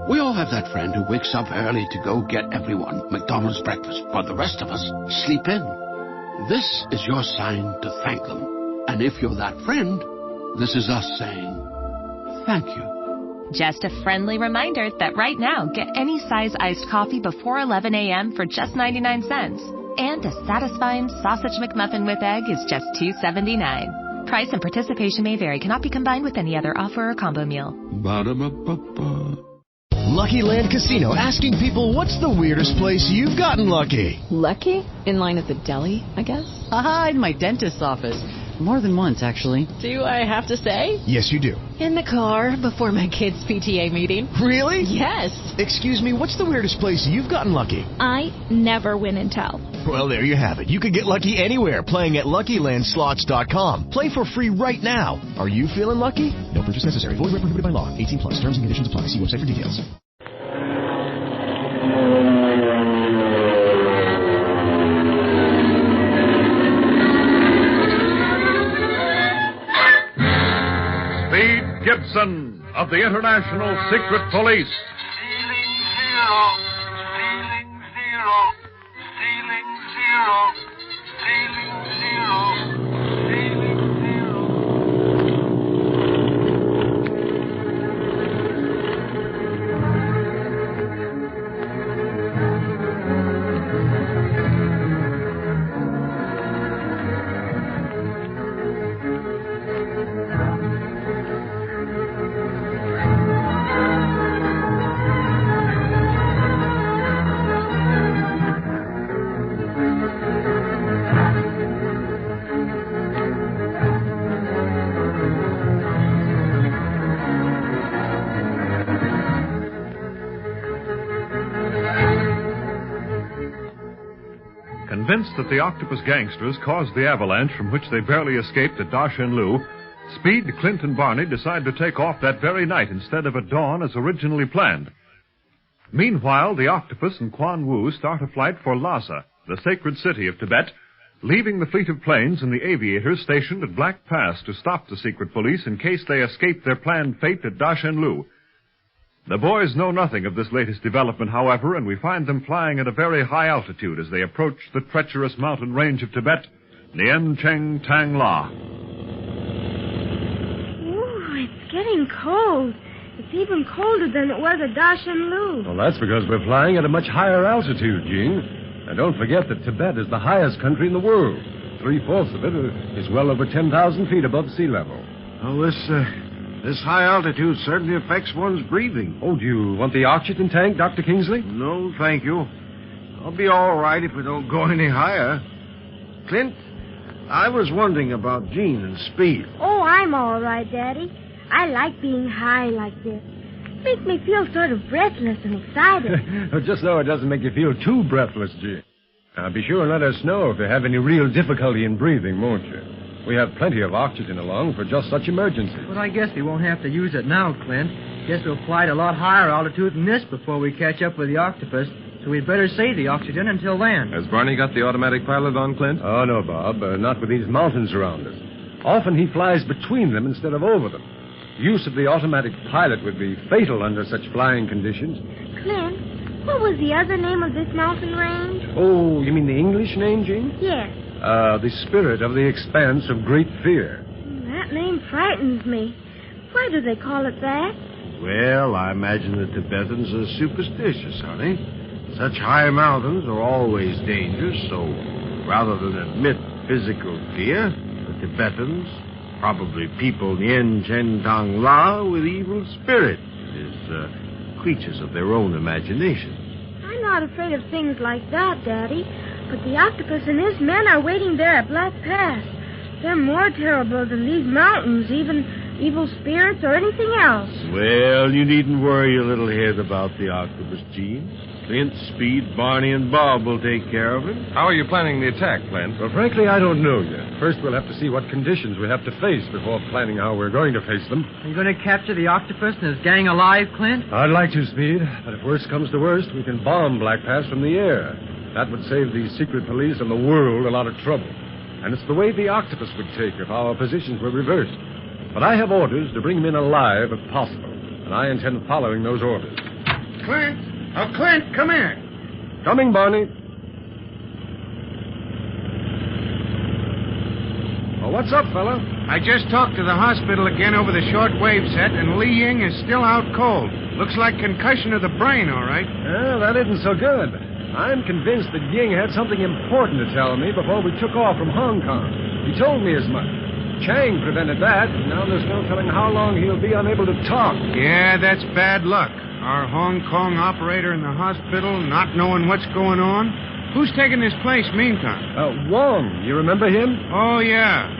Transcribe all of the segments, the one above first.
We all have that friend who wakes up early to go get everyone McDonald's breakfast, while the rest of us sleep in. This is your sign to thank them. And if you're that friend, this is us saying thank you. Just a friendly reminder that right now, get any size iced coffee before 11 a.m. for just 99 cents. And a satisfying sausage McMuffin with egg is just $2.79. Price and participation may vary. Cannot be combined with any other offer or combo meal. Ba-da-ba-ba-ba. Lucky Land Casino, asking people, what's the weirdest place you've gotten lucky? Lucky? In line at the deli, I guess? Aha, in my dentist's office. More than once, actually. Do I have to say? Yes, you do. In the car before my kids' PTA meeting. Really? Yes. Excuse me, what's the weirdest place you've gotten lucky? I never win and tell. Well, there you have it. You can get lucky anywhere, playing at LuckyLandSlots.com. Play for free right now. Are you feeling lucky? No purchase necessary. Void where prohibited by law. 18 plus. Terms and conditions apply. See website for details. Speed Gibson of the International Secret Police. Stealing zero, stealing zero, stealing zero, stealing zero, stealing zero. Convinced that the Octopus gangsters caused the avalanche from which they barely escaped at Da Shen Lu, Speed, Clint, and Barney decide to take off that very night instead of at dawn as originally planned. Meanwhile, the Octopus and Quan Wu start a flight for Lhasa, the sacred city of Tibet, leaving the fleet of planes and the aviators stationed at Black Pass to stop the secret police in case they escape their planned fate at Da Shen Lu. The boys know nothing of this latest development, however, and we find them flying at a very high altitude as they approach the treacherous mountain range of Tibet, Nien Cheng Tang La. Ooh, it's getting cold. It's even colder than it was at Da Shen Lu. Well, that's because we're flying at a much higher altitude, Gene. And don't forget that Tibet is the highest country in the world. 3/4 of it is well over 10,000 feet above sea level. Well, this high altitude certainly affects one's breathing. Oh, do you want the oxygen tank, Dr. Kingsley? No, thank you. I'll be all right if we don't go any higher. Clint, I was wondering about Gene and Speed. Oh, I'm all right, Daddy. I like being high like this. It makes me feel sort of breathless and excited. Just so it doesn't make you feel too breathless, Gene. Now, be sure and let us know if you have any real difficulty in breathing, won't you? We have plenty of oxygen along for just such emergencies. But I guess we won't have to use it now, Clint. Guess we'll fly at a lot higher altitude than this before we catch up with the Octopus, so we'd better save the oxygen until then. Has Barney got the automatic pilot on, Clint? Oh, no, Bob. Not with these mountains around us. Often he flies between them instead of over them. Use of the automatic pilot would be fatal under such flying conditions. Clint, what was the other name of this mountain range? Oh, you mean the English name, Gene? Yes. The Spirit of the Expanse of Great Fear. That name frightens me. Why do they call it that? Well, I imagine the Tibetans are superstitious, honey. Such high mountains are always dangerous, so rather than admit physical fear, the Tibetans probably people Nien Chen Tang La with evil spirit, creatures of their own imagination. I'm not afraid of things like that, Daddy. But the Octopus and his men are waiting there at Black Pass. They're more terrible than these mountains, even evil spirits or anything else. Well, you needn't worry your little head about the Octopus, Gene. Clint, Speed, Barney, and Bob will take care of him. How are you planning the attack, Clint? Well, frankly, I don't know yet. First, we'll have to see what conditions we have to face before planning how we're going to face them. Are you going to capture the Octopus and his gang alive, Clint? I'd like to, Speed. But if worst comes to worst, we can bomb Black Pass from the air. That would save the secret police and the world a lot of trouble. And it's the way the Octopus would take if our positions were reversed. But I have orders to bring him in alive if possible, and I intend following those orders. Clint. Oh, Clint, come here. Coming, Barney. Well, what's up, fella? I just talked to the hospital again over the shortwave set, and Li Ying is still out cold. Looks like concussion of the brain, all right. Well, that isn't so good. I'm convinced that Ying had something important to tell me before we took off from Hong Kong. He told me as much. Chang prevented that, and now there's no telling how long he'll be unable to talk. Yeah, that's bad luck. Our Hong Kong operator in the hospital not knowing what's going on. Who's taking his place meantime? Wong. You remember him? Oh, yeah.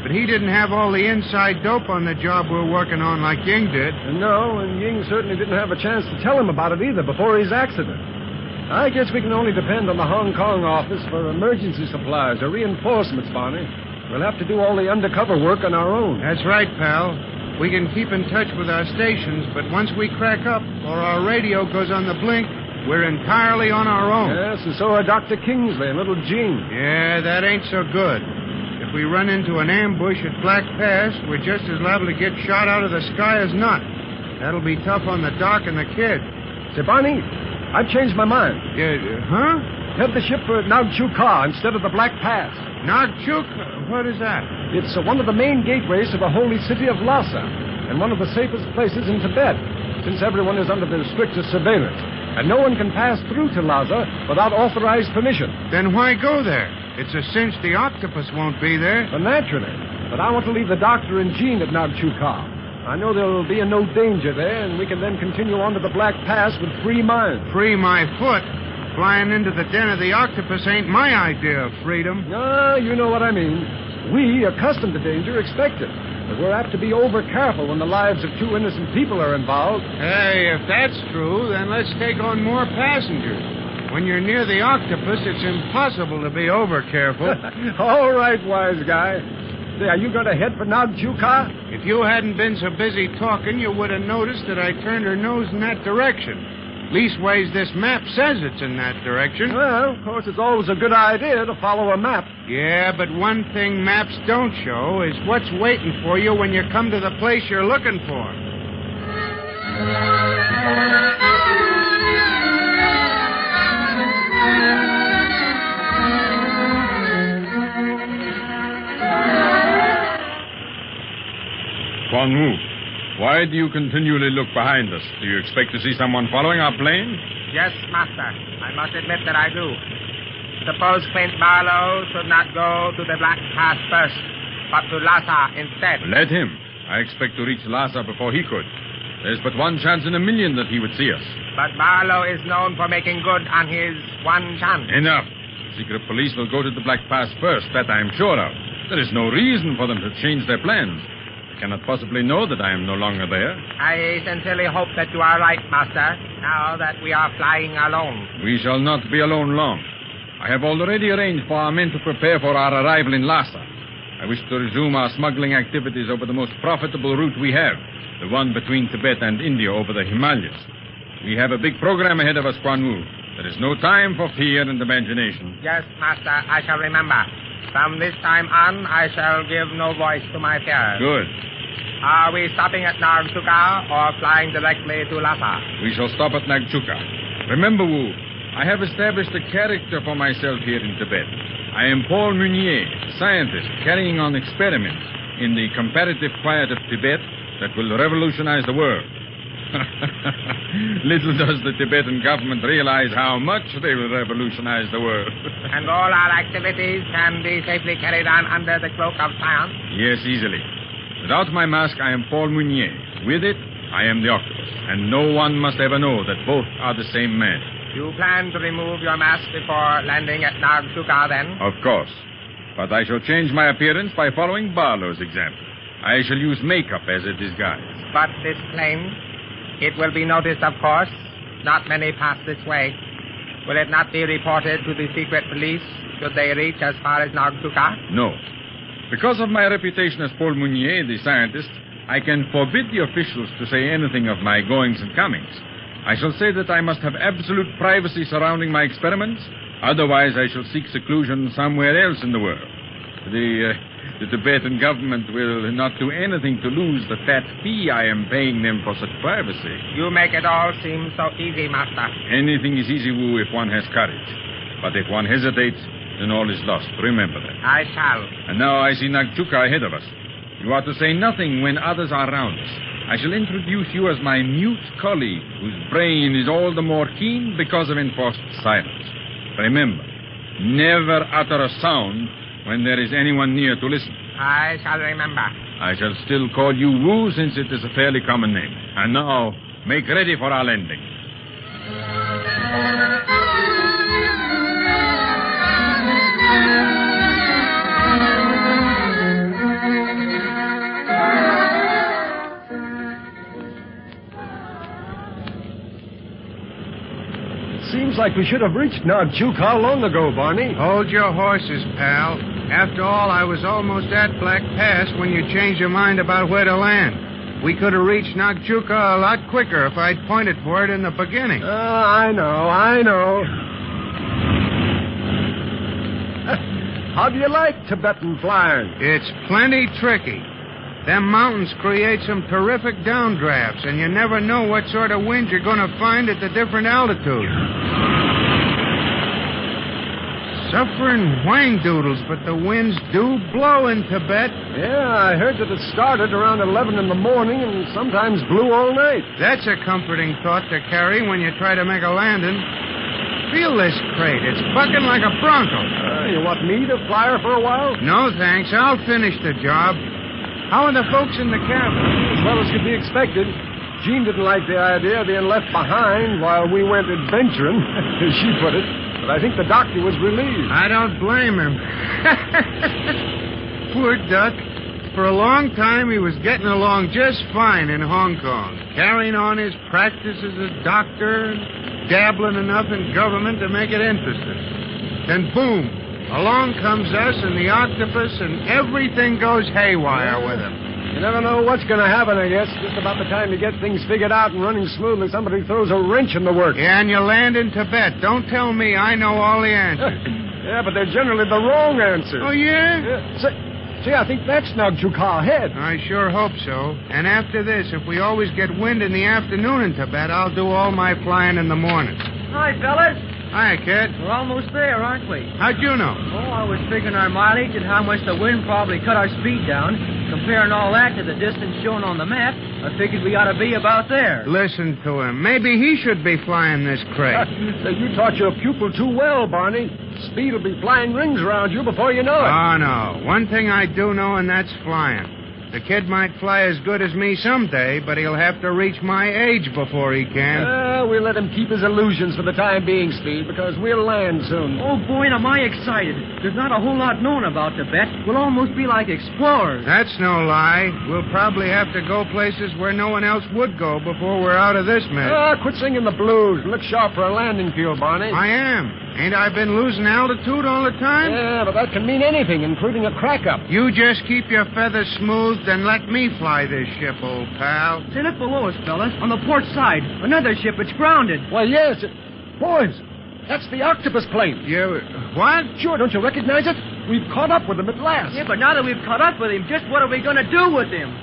But he didn't have all the inside dope on the job we're working on like Ying did. No, and Ying certainly didn't have a chance to tell him about it either before his accident. I guess we can only depend on the Hong Kong office for emergency supplies or reinforcements, Barney. We'll have to do all the undercover work on our own. That's right, pal. We can keep in touch with our stations, but once we crack up or our radio goes on the blink, we're entirely on our own. Yes, and so are Dr. Kingsley and little Jean. Yeah, that ain't so good. If we run into an ambush at Black Pass, we're just as liable to get shot out of the sky as not. That'll be tough on the doc and the kid. Say, Barney, I've changed my mind. Huh? Head the ship for Nagchuka instead of the Black Pass. Nagchuk? What is that? It's one of the main gateways to the holy city of Lhasa, and one of the safest places in Tibet, since everyone is under the strictest surveillance, and no one can pass through to Lhasa without authorized permission. Then why go there? It's a cinch the octopus won't be there. Well, naturally. But I want to leave the doctor and Jean at Nagchuka. I know there will be no danger there, and we can then continue on to the Black Pass with free mind. Free my foot? Flying into the den of the octopus ain't my idea of freedom. No, you know what I mean. We, accustomed to danger, expect it. But we're apt to be over-careful when the lives of two innocent people are involved. Hey, if that's true, then let's take on more passengers. When you're near the octopus, it's impossible to be over-careful. All right, wise guy. Say, are you going to head for Nagchuka? If you hadn't been so busy talking, you would have noticed that I turned her nose in that direction. Leastways, this map says it's in that direction. Well, of course, it's always a good idea to follow a map. Yeah, but one thing maps don't show is what's waiting for you when you come to the place you're looking for. Quan Wu, why do you continually look behind us? Do you expect to see someone following our plane? Yes, Master. I must admit that I do. Suppose Clint Barlow should not go to the Black Pass first, but to Lhasa instead. Let him. I expect to reach Lhasa before he could. There's but one chance in a million that he would see us. But Barlow is known for making good on his one chance. Enough. Secret police will go to the Black Pass first, that I am sure of. There is no reason for them to change their plans. They cannot possibly know that I am no longer there. I sincerely hope that you are right, Master, now that we are flying alone. We shall not be alone long. I have already arranged for our men to prepare for our arrival in Lhasa. I wish to resume our smuggling activities over the most profitable route we have, the one between Tibet and India over the Himalayas. We have a big program ahead of us, Quan Wu. There is no time for fear and imagination. Yes, Master, I shall remember. From this time on, I shall give no voice to my fears. Good. Are we stopping at Nagchuka or flying directly to Lhasa? We shall stop at Nagchuka. Remember, Wu, I have established a character for myself here in Tibet. I am Paul Meunier, scientist carrying on experiments in the comparative quiet of Tibet that will revolutionize the world. Little does the Tibetan government realize how much they will revolutionize the world. And all our activities can be safely carried on under the cloak of science? Yes, easily. Without my mask, I am Paul Meunier. With it, I am the octopus. And no one must ever know that both are the same man. You plan to remove your mask before landing at Nagchuka, then? Of course. But I shall change my appearance by following Barlow's example. I shall use makeup as a disguise. But this plane, it will be noticed, of course. Not many pass this way. Will it not be reported to the secret police should they reach as far as Nagchuka? No. Because of my reputation as Paul Meunier, the scientist, I can forbid the officials to say anything of my goings and comings. I shall say that I must have absolute privacy surrounding my experiments. Otherwise, I shall seek seclusion somewhere else in the world. The Tibetan government will not do anything to lose the fat fee I am paying them for such privacy. You make it all seem so easy, Master. Anything is easy, Wu, if one has courage. But if one hesitates, then all is lost. Remember that. I shall. And now I see Nagchuka ahead of us. You are to say nothing when others are around us. I shall introduce you as my mute colleague, whose brain is all the more keen because of enforced silence. Remember, never utter a sound when there is anyone near to listen. I shall remember. I shall still call you Wu, since it is a fairly common name. And now, make ready for our landing. Seems like we should have reached Nagchuka long ago, Barney. Hold your horses, pal. After all, I was almost at Black Pass when you changed your mind about where to land. We could have reached Nagchuka a lot quicker if I'd pointed for it in the beginning. I know. How do you like Tibetan flying? It's plenty tricky. Them mountains create some terrific downdrafts, and you never know what sort of wind you're going to find at the different altitudes. Suffering whang-doodles, but the winds do blow in Tibet. Yeah, I heard that it started around 11 in the morning and sometimes blew all night. That's a comforting thought to carry when you try to make a landing. Feel this crate. It's bucking like a bronco. You want me to fly her for a while? No, thanks. I'll finish the job. How are the folks in the cabin? As well as could be expected. Jean didn't like the idea of being left behind while we went adventuring, as she put it. But I think the doctor was relieved. I don't blame him. Poor Duck. For a long time, he was getting along just fine in Hong Kong, carrying on his practice as a doctor, dabbling enough in government to make it interesting. Then, boom, along comes us and the octopus, and everything goes haywire with him. You never know what's going to happen, I guess. Just about the time you get things figured out and running smoothly, somebody throws a wrench in the works. Yeah, and you land in Tibet. Don't tell me I know all the answers. Yeah, but they're generally the wrong answers. Oh, yeah? See, I think that's Nagchuka ahead. I sure hope so. And after this, if we always get wind in the afternoon in Tibet, I'll do all my flying in the morning. Hi, fellas. Hi, kid. We're almost there, aren't we? How'd you know? Oh, I was figuring our mileage and how much the wind probably cut our speed down. Comparing all that to the distance shown on the map, I figured we ought to be about there. Listen to him. Maybe he should be flying this crate. You taught your pupil too well, Barney. Speed will be flying rings around you before you know it. Oh, no. One thing I do know, and that's flying. The kid might fly as good as me someday, but he'll have to reach my age before he can. We'll let him keep his illusions for the time being, Speed, because we'll land soon. Oh, boy, am I excited. There's not a whole lot known about Tibet. We'll almost be like explorers. That's no lie. We'll probably have to go places where no one else would go before we're out of this mess. Quit singing the blues. Look sharp for a landing field, Barney. I am. Ain't I been losing altitude all the time? Yeah, but that can mean anything, including a crack-up. You just keep your feathers smoothed and let me fly this ship, old pal. Say, look below us, fellas. On the port side. Another ship. It's grounded. Why, yes. Boys, that's the octopus plane. What? Sure, don't you recognize it? We've caught up with him at last. Yeah, but now that we've caught up with him, just what are we going to do with him?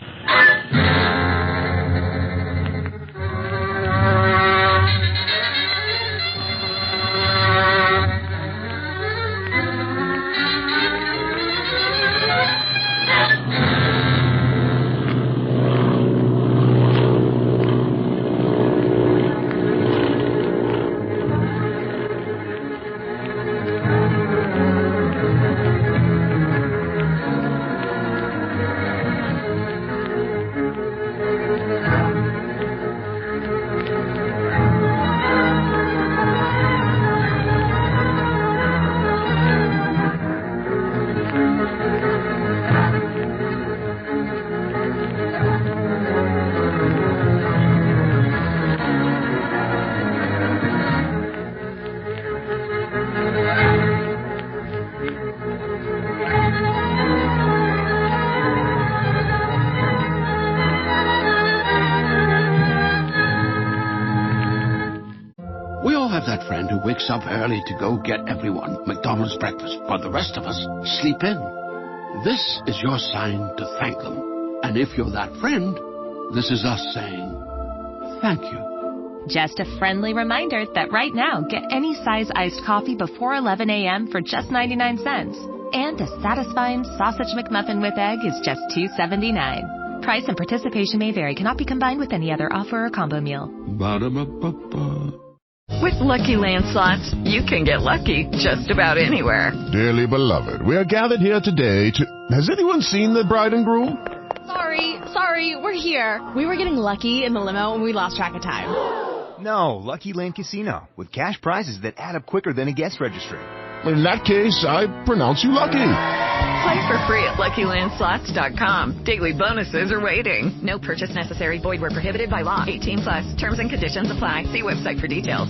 That friend who wakes up early to go get everyone McDonald's breakfast, while the rest of us sleep in. This is your sign to thank them. And if you're that friend, this is us saying thank you. Just a friendly reminder that right now, get any size iced coffee before 11 a.m. for just 99 cents. And a satisfying sausage McMuffin with egg is just $2.79. Price and participation may vary. Cannot be combined with any other offer or combo meal. Ba-da-ba-ba-ba. With Lucky Land Slots, you can get lucky just about anywhere. Dearly beloved, we are gathered here today to... Has anyone seen the bride and groom? Sorry, we're here. We were getting lucky in the limo and we lost track of time. No, Lucky Land Casino, with cash prizes that add up quicker than a guest registry. In that case, I pronounce you lucky. Play for free at LuckyLandSlots.com. Daily bonuses are waiting. No purchase necessary. Void where prohibited by law. 18+. Terms and conditions apply. See website for details.